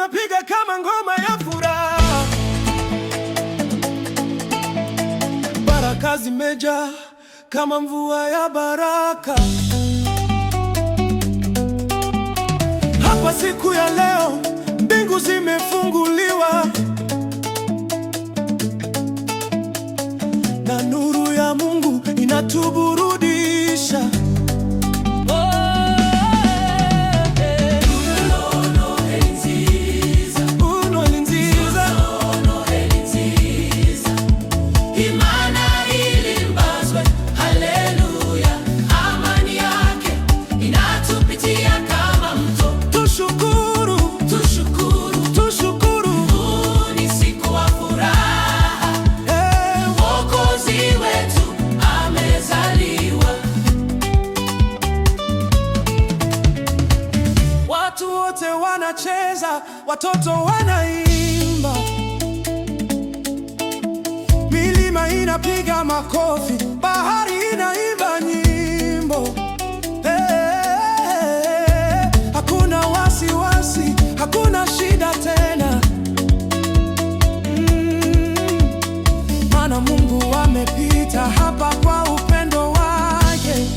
tunapiga kama ngoma ya furaha. Baraka zimejaa kama mvua ya baraka. Hapa siku ya leo, mbingu zimefunguliwa na nuru ya Mungu inatuburudisha. Watu wote wanacheza, watoto wanaimba, milima inapiga makofi, bahari inaimba nyimbo. Hakuna wasiwasi, hakuna shida tena, maana Mungu amepita hapa kwa upendo wake.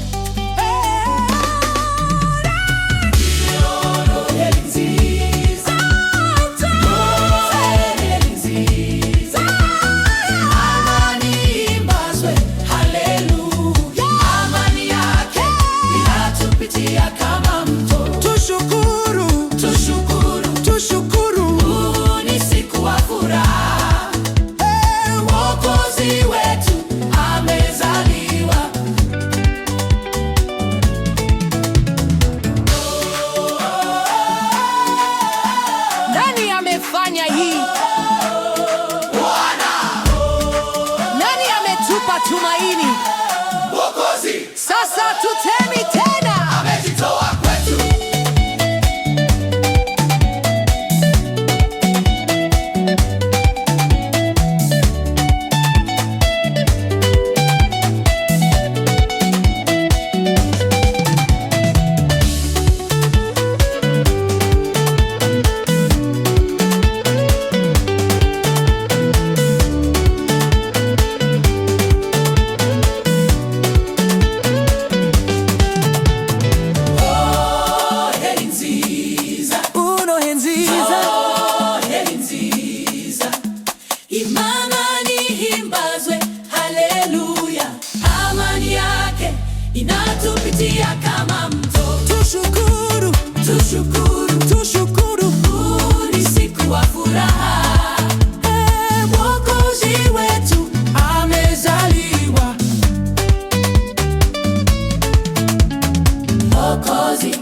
Fanya hii Bwana, nani ametupa tumaini? Mwokozi. Sasa tutemi tena, amejitoa kwetu. Imana nihimbazwe, haleluya, amani yake inatupitia kama mto. Tushukuru, tushukuru, tushukuru, huu ni siku wa furaha. Mwokozi wetu amezaliwa. Mwokozi